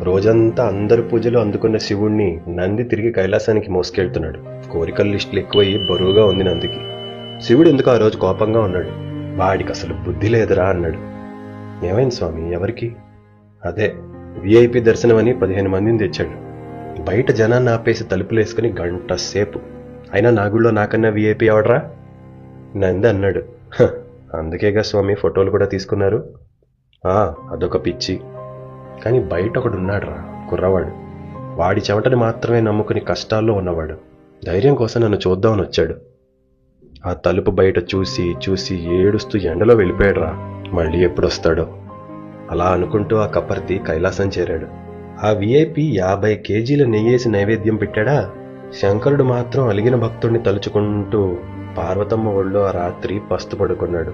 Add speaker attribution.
Speaker 1: రోజంతా అందరి పూజలు అందుకున్న శివుణ్ణి నంది తిరిగి కైలాసానికి మోసుకెళ్తున్నాడు. కోరికల లిస్టులు ఎక్కువయ్యి బరువుగా ఉంది నందికి. శివుడు ఎందుకు ఆ రోజు కోపంగా ఉన్నాడు. వాడికి అసలు బుద్ధి లేదురా అన్నాడు. ఏమైంది స్వామి, ఎవరికి? అదే విఐపి దర్శనం అని 15 మందిని తెచ్చాడు. బయట జనాన్ని ఆపేసి తలుపులేసుకుని గంట సేపు. అయినా నా గుళ్ళో నాకన్నా విఐపి ఎవడరా? నంది అన్నాడు. అందుకేగా స్వామి ఫోటోలు కూడా తీసుకున్నారు. అదొక పిచ్చి. కానీ బయట ఒకడున్నాడురా, కుర్రవాడు. వాడి చెమటని మాత్రమే నమ్ముకుని కష్టాల్లో ఉన్నవాడు. ధైర్యం కోసం నన్ను చూద్దామని వచ్చాడు. ఆ తలుపు బయట చూసి చూసి ఏడుస్తూ ఎండలో వెళ్ళిపోయాడురా. మళ్ళీ ఎప్పుడొస్తాడో అలా అనుకుంటూ ఆ కపర్తి కైలాసం చేరాడు. ఆ విఐపి 50 కేజీల నెయ్యేసి నైవేద్యం పెట్టాడా. శంకరుడు మాత్రం అలిగిన భక్తుడిని తలుచుకుంటూ పార్వతమ్మ ఒళ్ళో ఆ రాత్రి పస్తు పడుకున్నాడు.